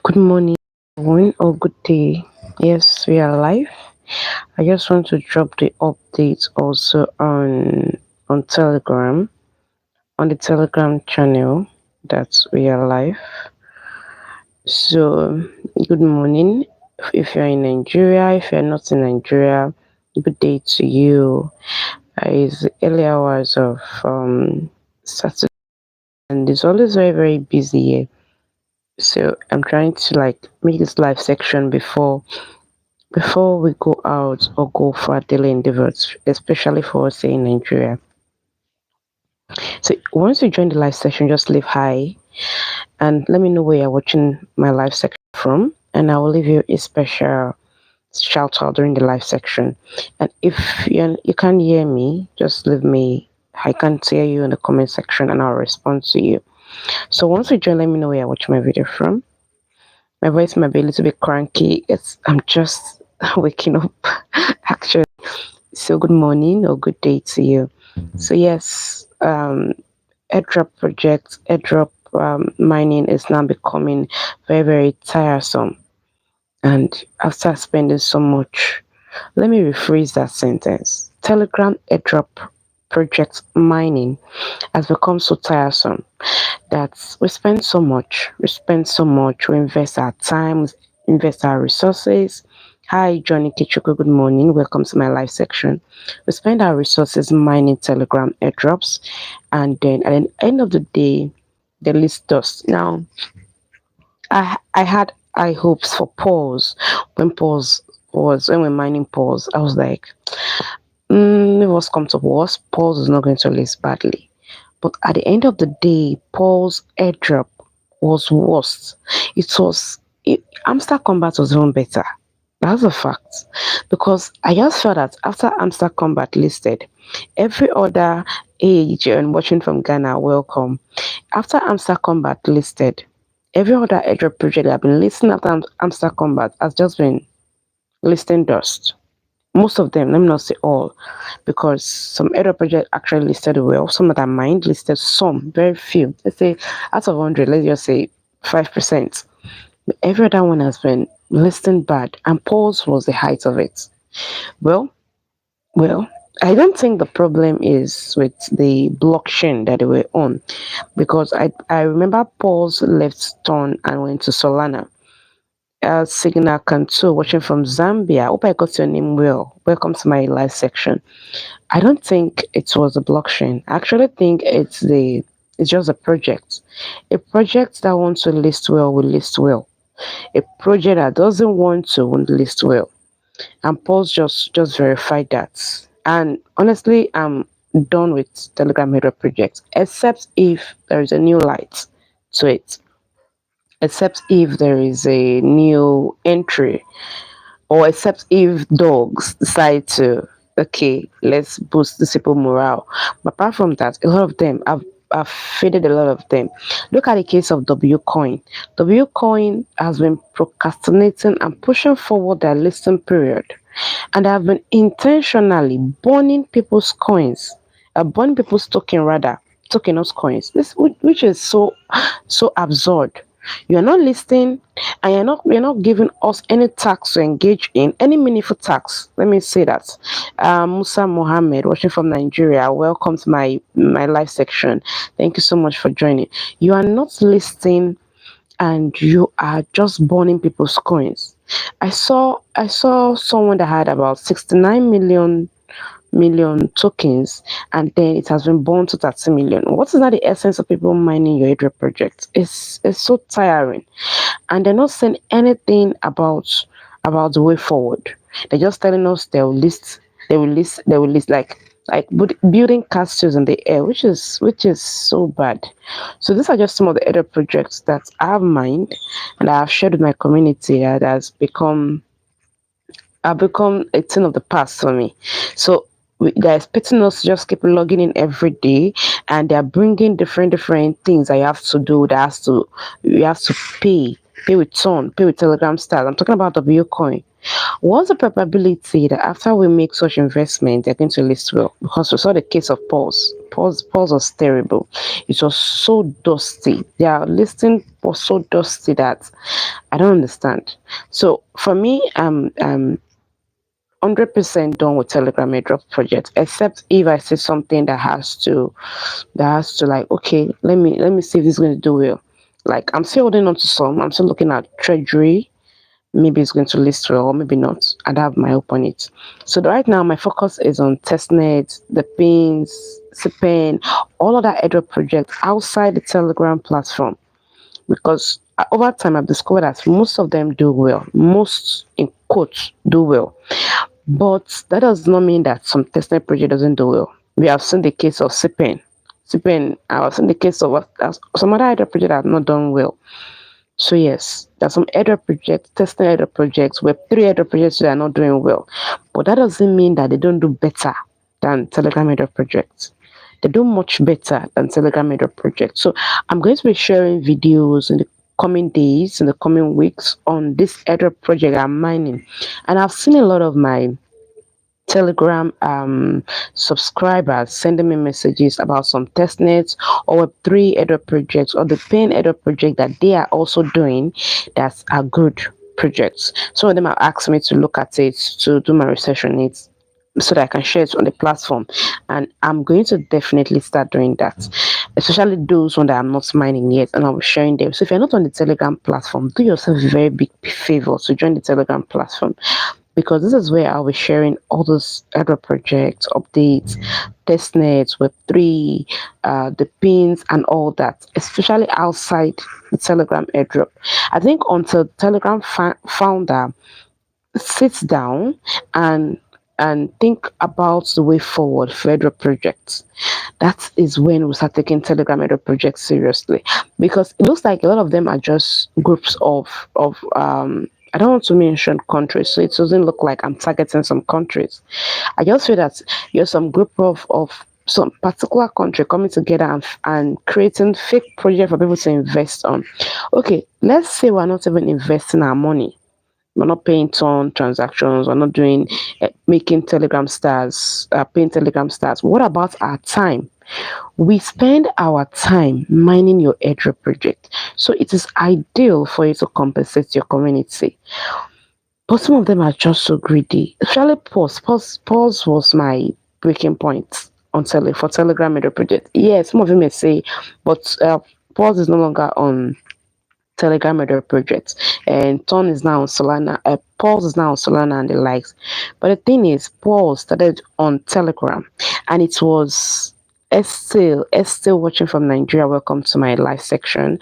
Good morning, everyone, or good day. Yes, we are live. I just want to drop the update also on Telegram, on the Telegram channel that we are live. So, good morning. If you're in Nigeria, if you're not in Nigeria, good day to you. It's the early hours of Saturday, and it's always very, very busy here. So, I'm trying to like make this live section before we go out or go for our daily endeavors, especially for us here in Nigeria. So once you join the live session, just leave hi and let me know where you're watching my live section from, and I will leave you a special shout out during the live section. And if you can't hear me, just leave me. I can't hear you in the comment section, and I'll respond to you. So once you join, let me know where you're watching my video from. My voice might be a little bit cranky. I'm just waking up actually. So good morning or good day to you. So yes, airdrop project, airdrop mining is now becoming very, very tiresome. And after spending so much, let me rephrase that sentence. Telegram airdrop project mining has become so tiresome that we invest our time, we invest our resources. Hi, Johnny Kichuku, good morning. Welcome to my live section. We spend our resources mining Telegram airdrops, and then at the end of the day, they list dust. Now, I had high hopes for Pause when we're mining Pause. I was like, if what's come to worse, Pause is not going to list badly. But at the end of the day, Paul's airdrop was worse. Amstar Combat was even better. That's a fact. Because I just felt that after Amstar Combat listed, every other age and watching from Ghana, welcome. After Amstar Combat listed, every other airdrop project that I've been listing after Amstar Combat has just been listing dust. Most of them, let me not say all, because some airdrop project actually listed well, some that are mined listed some, very few. Let's say out of 100, let's just say 5%. Every other one has been listing bad, and Pulse was the height of it. Well, well, I don't think the problem is with the blockchain that they were on, because I remember Pulse left Stone and went to Solana. Signal Kanto, watching from Zambia. Hope I got your name well. Welcome to my live section. I don't think it was a blockchain. I actually think it's just a project. A project that wants to list well will list well. A project that doesn't want to won't list well. And Paul's just verified that. And honestly, I'm done with Telegram Hero projects, except if there is a new light to it. Except if there is a new entry, or except if dogs decide to, okay, let's boost the people morale. But apart from that, a lot of them I've faded a lot of them. Look at the case of W Coin. W Coin has been procrastinating and pushing forward their listing period, and have been intentionally burning people's coins, burning people's token rather, token not coins. This which is so absurd. You're not listing, and you're not giving us any tax to engage in, any meaningful tax. Let me say that. Musa Mohammed, watching from Nigeria, welcome to my live section. Thank you so much for joining. You are not listing, and you are just burning people's coins. I saw someone that had about 69 million tokens, and then it has been burned to 30 million. What is not the essence of people mining your airdrop project? It's so tiring, and they're not saying anything about the way forward. They're just telling us they will list building castles in the air, which is so bad. So these are just some of the other projects that I have mined and I have shared with my community that has become a thing of the past for me. So they're expecting us to just keep logging in every day, and they're bringing different things that you have to do. That has to You have to pay pay with Ton, pay with Telegram stars. I'm talking about W coin. What's the probability that after we make such investment, they're going to list well? Because we saw the case of Pulse. Pulse was terrible. It was so dusty. Their listing was so dusty that I don't understand. So for me, 100% done with Telegram airdrop project, except if I see something that has to like, okay, let me see if this is going to do well. Like I'm still holding on to some. I'm still looking at Treasury. Maybe it's going to list well, or maybe not. I'd have my hope on it. So right now, my focus is on Testnet, DePin, DePin, all other airdrop projects outside the Telegram platform. Because over time, I've discovered that most of them do well. Most, in quotes, do well. But that does not mean that some testnet project doesn't do well. We have seen the case of Sipen. Sipen, I've seen the case of some other other project that have not done well. So yes, there's some airdrop projects, testnet airdrop projects, Web3 airdrop projects that are not doing well. But that doesn't mean that they don't do better than Telegram airdrop projects. They do much better than Telegram airdrop projects. So I'm going to be sharing videos in the coming days, in the coming weeks on this airdrop project I'm mining. And I've seen a lot of my Telegram subscribers sending me messages about some testnets or Web3 airdrop projects or the Pin airdrop project that they are also doing that are good projects. Some of them have asked me to look at it, to do my research on it, so that I can share it on the platform. And I'm going to definitely start doing that, especially those ones that I'm not mining yet, and I'll be sharing them. So if you're not on the Telegram platform, do yourself a very big favor to join the Telegram platform, because this is where I'll be sharing all those other projects, updates, testnets, Web3, the pins, and all that, especially outside the Telegram airdrop. I think until Telegram founder sits down and think about the way forward for airdrop projects, that is when we start taking Telegram airdrop projects seriously, because it looks like a lot of them are just groups of I don't want to mention countries, so it doesn't look like I'm targeting some countries. I just feel that you're some group of some particular country coming together and creating fake project for people to invest on. Okay, let's say we're not even investing our money. We're not paying ton transactions. We're not doing making Telegram stars, paying Telegram stars. What about our time? We spend our time mining your airdrop project, so it is ideal for you to compensate your community. But some of them are just so greedy. Especially Pause was my breaking point on for Telegram airdrop project. Yeah, some of them may say, but Pause is no longer on Telegram airdrop project, and Ton is now on Solana. Pulse is now on Solana and the likes. But the thing is, Pulse started on Telegram, and it was Estelle watching from Nigeria. Welcome to my live section.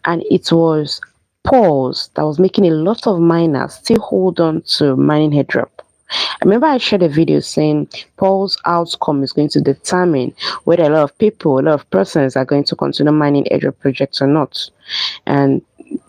And it was Pulse that was making a lot of miners still hold on to mining Airdrop. I remember I shared a video saying Paul's outcome is going to determine whether a lot of people, a lot of persons are going to continue mining airdrop projects or not. And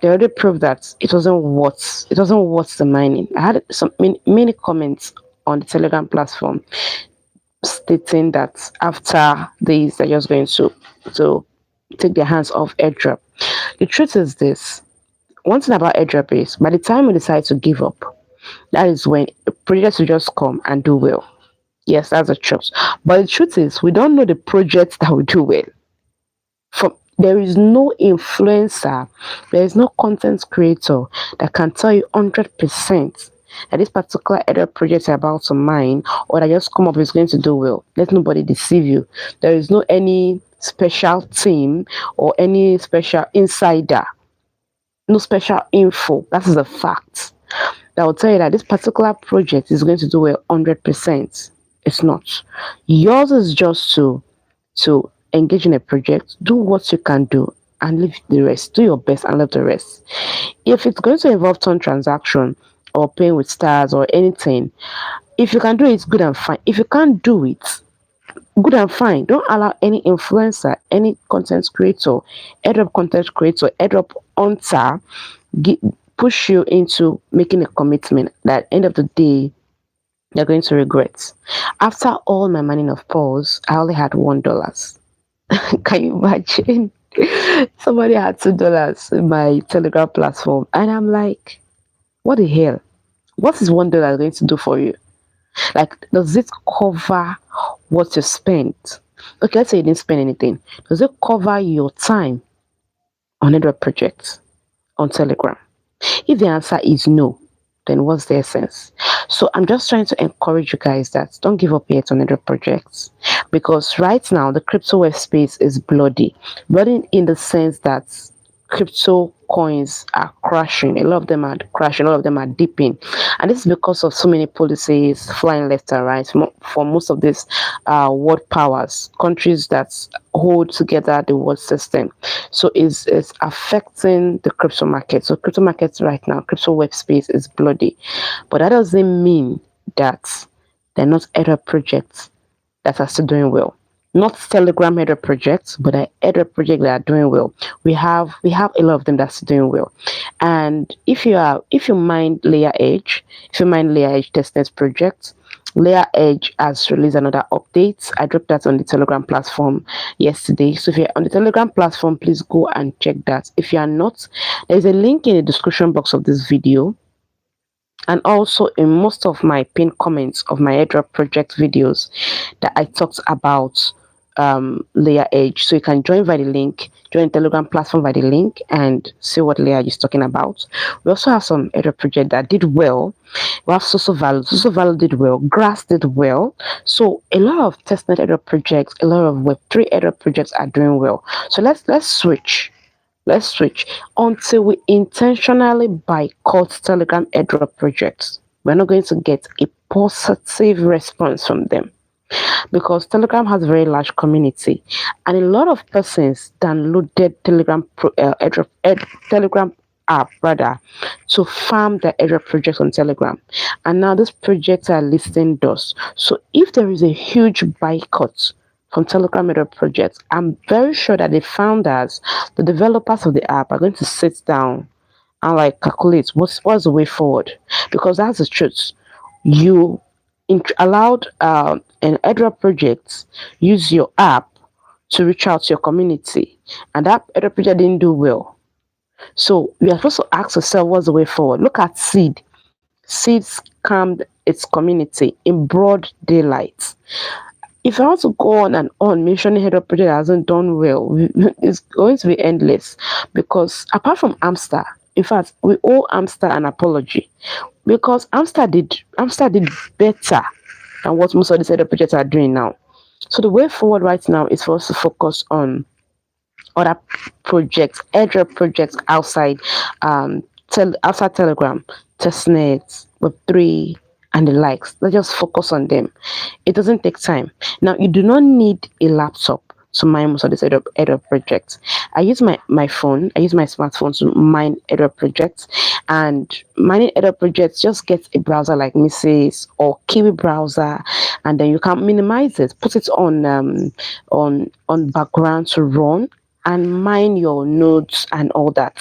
they already proved that it wasn't worth the mining. I had many comments on the Telegram platform stating that after this they're just going to take their hands off airdrop. The truth is this: one thing about airdrop is by the time we decide to give up, that is when projects will just come and do well. Yes, that's the truth. But the truth is, we don't know the projects that will do well. There is no influencer, there is no content creator that can tell you 100% that this particular other project you're about to mine or that just come up is going to do well. Let nobody deceive you. There is no any special team or any special insider, no special info. That is a fact that will tell you that this particular project is going to do well 100%. It's not. Yours is just to engage in a project, do what you can do, and leave the rest. Do your best and leave the rest. If it's going to involve ton transaction or paying with stars or anything, if you can do it, good and fine. If you can't do it, good and fine. Don't allow any influencer, any content creator, airdrop content creator, airdrop hunter get, push you into making a commitment that end of the day you're going to regret. After all my mining of pause, I only had $1. Can you imagine? Somebody had $2 in my Telegram platform, and I'm like, what the hell? What is $1 going to do for you? Like, does it cover what you spent? Okay, let's say you didn't spend anything. Does it cover your time on other projects on Telegram? If the answer is no, then what's the essence? So I'm just trying to encourage you guys that don't give up yet on other projects, because right now the crypto web space is bloody. Bloody in the sense that crypto coins are crashing. A lot of them are crashing, a lot of them are dipping. And this is because of so many policies flying left and right for most of these world powers, countries that hold together the world system. So it's affecting the crypto market. So crypto markets right now, crypto web space is bloody. But that doesn't mean that they're not other projects that are still doing well. Not Telegram header projects, but other projects that are doing well. We have a lot of them that's doing well. And if you mind Layer Edge, if you mind Layer Edge Testnet project, Layer Edge has released another update. I dropped that on the Telegram platform yesterday. So if you're on the Telegram platform, please go and check that. If you are not, there's a link in the description box of this video, and also in most of my pinned comments of my airdrop project videos that I talked about Layer Edge. So you can join via the link, join the Telegram platform via the link, and see what Layer Edge is talking about. We also have some airdrop project that did well. We have Sussy did well, Grass did well. So a lot of testnet airdrop projects, a lot of Web3 airdrop projects are doing well. So let's switch. Let's switch until we intentionally boycott Telegram airdrop projects. We're not going to get a positive response from them, because Telegram has a very large community, and a lot of persons downloaded Telegram app rather to farm their airdrop projects on Telegram, and now these projects are listing doors. So if there is a huge boycott from Telegram airdrop projects, I'm very sure that the founders, the developers of the app, are going to sit down and like calculate what's the way forward, because that's the truth. You allowed an airdrop project use your app to reach out to your community, and that airdrop project didn't do well. So we are supposed to ask ourselves what's the way forward. Look at Seed scammed its community in broad daylight. If I want to go on and on mentioning airdrop project that hasn't done well, it's going to be endless, because apart from Amster, in fact, we owe Amster an apology, because Amster did better than what most of these other projects are doing now. So the way forward right now is for us to focus on other projects, airdrop projects outside outside Telegram, Testnet, Web3, and the likes. Let's just focus on them. It doesn't take time. Now, you do not need a laptop to mine most of these airdrop projects. I use my phone, I use my smartphone to mine airdrop projects, and mining airdrop projects, just get a browser like Mrs. or Kiwi browser, and then you can minimize it, put it on background to run, and mine your nodes and all that.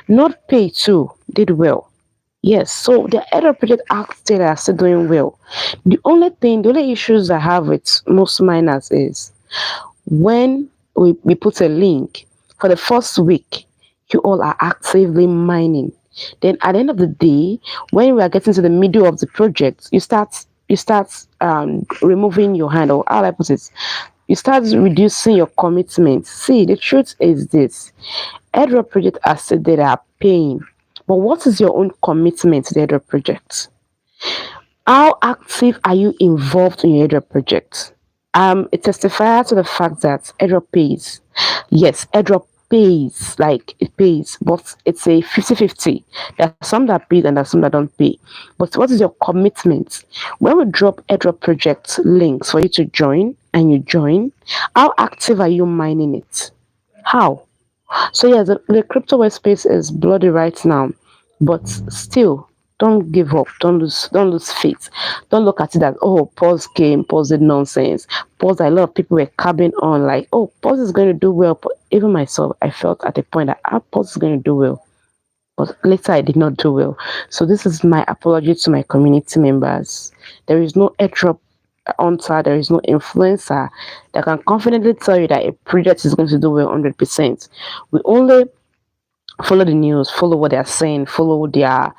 Not pay too did well. Yes, so the other project out there are still doing well. The only issues I have with most miners is when we put a link for the first week, you all are actively mining. Then at the end of the day, when we are getting to the middle of the project, you start removing your hand, or how I put it, you start reducing your commitment. See, the truth is this: airdrop project are still there, are paying, but what is your own commitment to the airdrop project? How active are you involved in your airdrop project? It testifies to the fact that airdrop pays. Yes, airdrop pays, like it pays, but it's a 50-50. There are some that pay and there are some that don't pay. But what is your commitment? When we drop airdrop project links for you to join and you join, how active are you mining it? How? So yeah, the crypto web space is bloody right now, but still, don't give up. Don't lose faith. Don't look at it as, oh, pause came, pause did nonsense. Pause, a lot of people were cabbing on like, oh, pause is going to do well. But even myself, I felt at a point that pause is going to do well. But later I did not do well. So this is my apology to my community members. There is no airdrop hunter, there is no influencer that can confidently tell you that a project is going to do well 100%. We only follow the news, follow what they're saying, follow their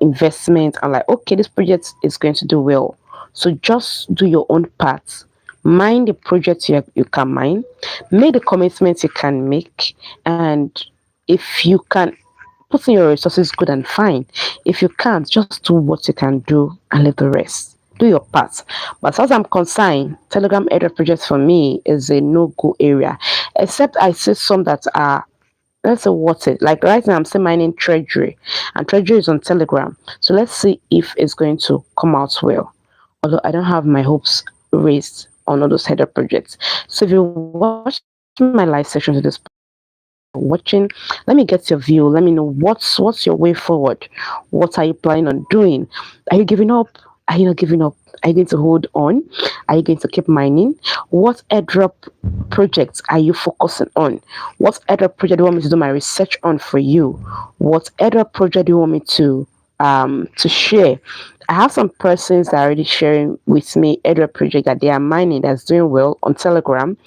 investment, and like, okay, this project is going to do well. So just do your own part. Mind the project you can mine, make the commitments you can make, and if you can put in your resources, good and fine. If you can't, just do what you can do and leave the rest. Do your part. But as far as I'm concerned, Telegram Airdrop projects for me is a no-go area. Except I see some that are, let's say, worth it. Like right now I'm still mining Treasury, and Treasury is on Telegram. So let's see if it's going to come out well. Although I don't have my hopes raised on all those header projects. So if you watch my live session to this watching, let me get your view. Let me know what's your way forward. What are you planning on doing? Are you giving up? Are you not giving up? Are you going to hold on? Are you going to keep mining? What airdrop projects are you focusing on? What airdrop project do you want me to do my research on for you? What airdrop project do you want me to share? I have some persons that are already sharing with me airdrop project that they are mining that's doing well on Telegram.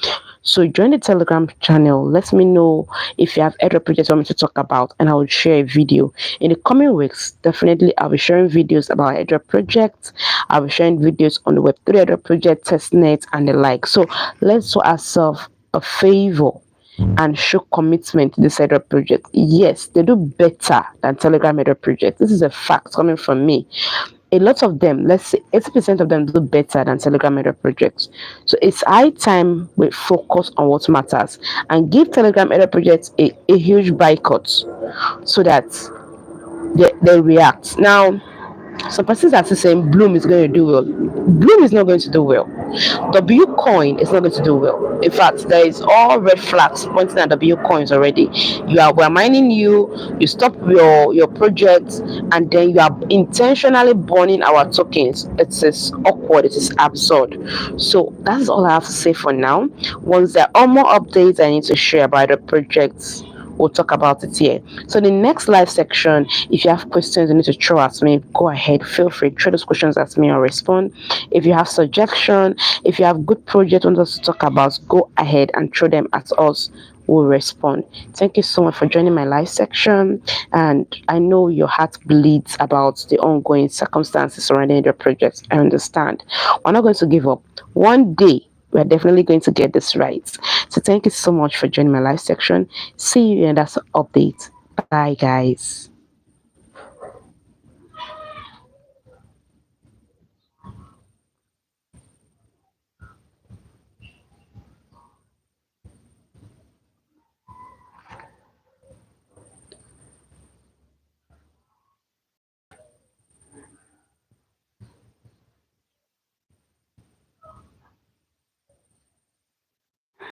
So join the Telegram channel. Let me know if you have other projects you want me to talk about, and I will share a video. In the coming weeks, definitely I'll be sharing videos about Airdrop projects. I'll be sharing videos on the Web3 Airdrop project, Testnet, and the like. So let's do ourselves a favor and show commitment to this Airdrop project. Yes, they do better than Telegram Airdrop project. This is a fact coming from me. A lot of them, let's say 80% of them, do better than Telegram Airdrop projects. So it's high time we focus on what matters and give Telegram Airdrop projects a huge boycott so that they react. Now, some persons are still saying Bloom is going to do well. Bloom is not going to do well. W coin is not going to do well. In fact, there is all red flags pointing at W coins already. We're mining you, you stop your project, and then you are intentionally burning our tokens. It is awkward, it is absurd. So that's all I have to say for now. Once there are more updates I need to share about the projects, we'll talk about it here. So the next live section, if you have questions you need to throw at me, go ahead, feel free, throw those questions at me, I'll respond. If you have suggestion, if you have good project you want us to talk about, go ahead and throw them at us. We'll respond. Thank you so much for joining my live section, and I know your heart bleeds about the ongoing circumstances surrounding your projects. I understand. We're not going to give up. One day we're definitely going to get this right. So thank you so much for joining my live section. See you in that update. Bye, guys.